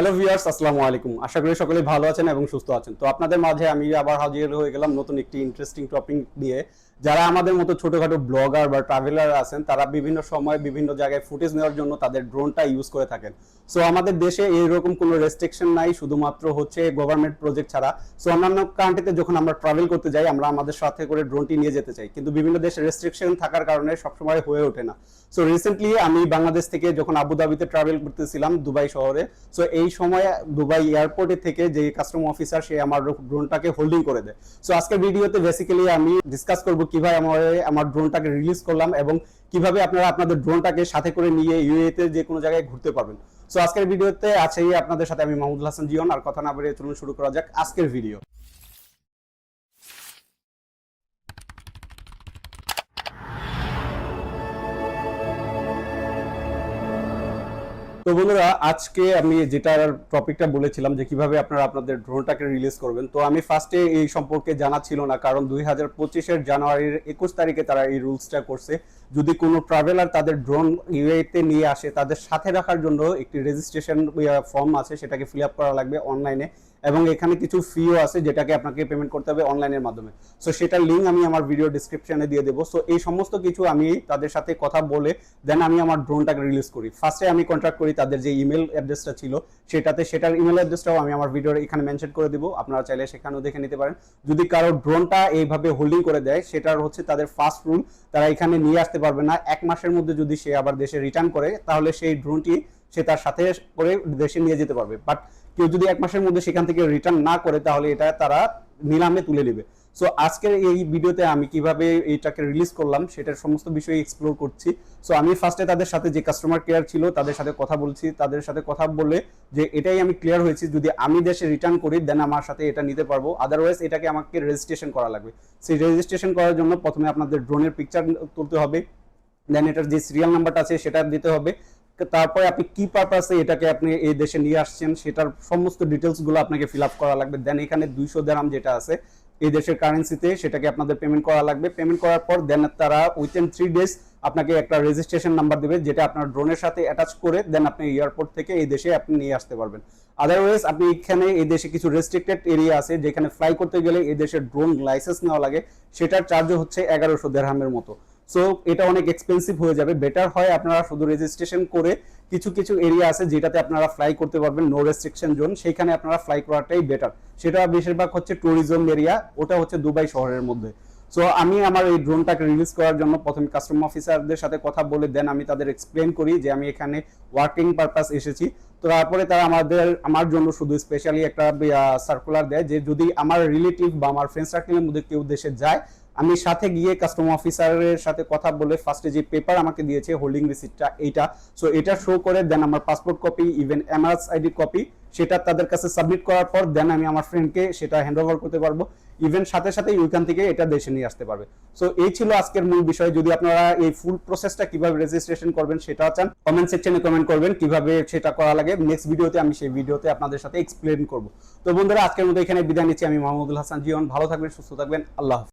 Hello viewers, আসসালামু আলাইকুম। আশা করি সকলেই ভালো আছেন এবং সুস্থ আছেন। তো আপনাদের মাঝে আমি আবার হাজির হয়ে গেলাম নতুন একটি ইন্টারেস্টিং টপিক নিয়ে। যারা আমাদের মতো ছোটখাটো ব্লগার বা ট্রাভেলার আছেন, তারা বিভিন্ন সময় বিভিন্ন জায়গায় ফুটেজ নেওয়ার জন্য তাদের ড্রোনটা ইউজ করে থাকেন। সো আমাদের দেশে এইরকম কোনো রেস্ট্রিকশন নাই, শুধুমাত্র হচ্ছে গভর্নমেন্ট প্রজেক্ট ছাড়া। সো অন্যান্য কান্ট্রিতে যখন আমরা ট্রাভেল করতে যাই, আমরা আমাদের সাথে করে ড্রোনটি নিয়ে যেতে চাই, কিন্তু বিভিন্ন দেশে রেস্ট্রিকশন থাকার কারণে সবসময় হয়ে ওঠে না। সো রিসেন্টলি আমি বাংলাদেশ থেকে যখন আবুধাবিতে ট্রাভেল করতেছিলাম দুবাই শহরে, সো এই সময় দুবাই এয়ারপোর্টে থেকে যে কাস্টম অফিসার সে আমার ড্রোনটাকে হোল্ডিং করে দেয়। সো আজকের ভিডিওতে বেসিক্যালি আমি ডিসকাস করব কিভাবে আমার ড্রোনটাকে রিলিজ করলাম এবং কিভাবে আপনারা আপনাদের ড্রোনটাকে সাথে করে নিয়ে ইউএইতে যে কোনো জায়গায় ঘুরতে পারবেন। সো আজকের ভিডিওতে আছেই আপনাদের সাথে আমি মাহমুদুল হাসান জিয়ন। আর কথা না বাড়িয়ে চলুন শুরু করা যাক আজকের ভিডিও। তো বন্ধুরা, আজকে আমি যেটার টপিকটা বলেছিলাম যে কিভাবে আপনারা আপনাদের ড্রোনটাকে রিলিজ করবেন, তো আমি ফার্স্টে এই সম্পর্কে জানা ছিল না, কারণ 2025-এর জানুয়ারির 21 তারিখে তারা এই রুলসটা করছে। যদি কোনো ট্রাভেলার তাদের ড্রোন ইউএইতে নিয়ে আসে, তাদের সাথে রাখার জন্য একটি রেজিস্ট্রেশন ফর্ম আছে, সেটাকে ফিল আপ করা লাগবে অনলাইনে, এবং এখানে কিছু ফিও আছে যেটাকে আপনাকে পেমেন্ট করতে হবে অনলাইনের মাধ্যমে। সো সেটার লিঙ্ক আমি আমার ভিডিও ডিসক্রিপশনে দিয়ে দেবো। সো এই সমস্ত কিছু আমি তাদের সাথে কথা বলে দেন আমি আমার ড্রোনটাকে রিলিজ করি। ফার্স্টে আমি কন্ট্যাক্ট করি তাদের যে ইমেল অ্যাড্রেসটা ছিল সেটার ইমেল অ্যাড্রেসটাও আমি আমার ভিডিওর এখানে মেনশন করে দিব, আপনারা চাইলে সেখানেও দেখে নিতে পারেন। যদি কারো ড্রোনটা এইভাবে হোল্ডিং করে দেয়, সেটার হচ্ছে তাদের ফার্স্ট রুল, তারা এখানে নিয়ে আসতে পারবে না। 1 মাসের মধ্যে যদি সে আবার দেশে রিটার্ন করে, তাহলে সেই ড্রোনটি সে তার সাথে করে দেশে নিয়ে যেতে পারবে। বাট কেউ যদি 1 মাসের মধ্যে সেখান থেকে রিটার্ন না করে, তাহলে এটা তারা নিলামে তুলে নেবে। সো আজকের এই ভিডিওতে আমি কিভাবে এইটাকে রিলিজ করলাম সেটার সমস্ত বিষয় এক্সপ্লোর করছি। সো আমি ফার্স্টে তাদের সাথে যে কাস্টমার কেয়ার ছিল তাদের সাথে কথা বলছি, তাদের সাথে কথা বলে যে এটাই আমি ক্লিয়ার হয়েছি, যদি আমি দেশে রিটার্ন করি দেন আমার সাথে এটা নিতে পারবো, আদারওয়াইজ এটাকে আমাকে রেজিস্ট্রেশন করা লাগবে। সেই রেজিস্ট্রেশন করার জন্য প্রথমে আপনাদের ড্রোনের পিকচার তুলতে হবে, দেন এটার যে সিরিয়াল নাম্বারটা আছে সেটা দিতে হবে, তারপরে আপনি কি পারপাসে এটাকে আপনি এই দেশে নিয়ে আসছেন সেটার সমস্ত ডিটেলসগুলো আপনাকে ফিল আপ করা লাগবে। দেন এখানে 200 দিরহাম যেটা আছে এই দেশের কারেন্সিতে, সেটাকে আপনাদের পেমেন্ট করা লাগবে। পেমেন্ট করার পর দেন তারা উইথিন 3 ডেজ আপনাকে একটা রেজিস্ট্রেশন নাম্বার দেবে, যেটা আপনার ড্রোনের সাথে অ্যাটাচ করে দেন আপনি এয়ারপোর্ট থেকে এই দেশে আপনি নিয়ে আসতে পারবেন। আদারওয়াইজ আপনি এখানে এই দেশে কিছু রেস্ট্রিক্টেড এরিয়া আছে যেখানে ফ্লাই করতে গেলে এই দেশের ড্রোন লাইসেন্স নেওয়া লাগে, সেটার চার্জও হচ্ছে 1100 দিরহামের মতো। সো এটা অনেক এক্সপেন্সিভ হয়ে যাবে। বেটার হয় আপনারা শুধু রেজিস্ট্রেশন করে কিছু কিছু এরিয়া আছে যেটাতে আপনারা ফ্লাই করতে পারবেন, নো রেস্ট্রিকশন জোন, সেইখানে আপনারা ফ্লাই করাটাই বেটার। সেটা বেশিরভাগ হচ্ছে ট্যুরিজম এরিয়া, ওটা হচ্ছে দুবাই শহরের মধ্যে। সো আমি আমার এই ড্রোনটাকে রিলিজ করার জন্য প্রথমে কাস্টম অফিসারদের সাথে কথা বলে দেন আমি তাদের এক্সপ্লেন করি যে আমি এখানে ওয়ার্কিং পারপাস এসেছি। তো তারপরে তারা আমার জন্য শুধু স্পেশালি একটা সার্কুলার দেয় যে যদি আমার রিলেটিভ বা আমার ফ্রেন্ড সার্কেলের মধ্যে কেউ দেশে যায়, আমি সাথে গিয়ে কাস্টম অফিসারের সাথে কথা বলে ফার্স্টে যে পেপার আমাকে দিয়েছে হোল্ডিং রিসিপ্টটা এইটা, সো এটা শো করে দেন আমার passport copy even Mrs ID copy সেটা তাদের কাছে সাবমিট করার পর দেন আমি আমার ফ্রেন্ডকে সেটা হ্যান্ড ওভার করতে পারবো, ইভেন সাথে সাথে ওইখান থেকে এটা দেশে নিয়ে আসতে পারবে। সো এই ছিল আজকের মূল বিষয়। যদি আপনারা এই ফুল প্রসেসটা কিভাবে রেজিস্ট্রেশন করবেন সেটা চান, কমেন্ট সেকশনে কমেন্ট করবেন কিভাবে সেটা করা লাগে। নেক্সট ভিডিওতে আমি সেই ভিডিওতে আপনাদের সাথে এক্সপ্লেন করব। তো বন্ধুরা, আজকের মতো এখানে বিদায় নিচ্ছি। আমি মাহমুদুল হাসান জিয়ন। ভালো থাকবেন, সুস্থ থাকবেন, আল্লাহ হাফেজ।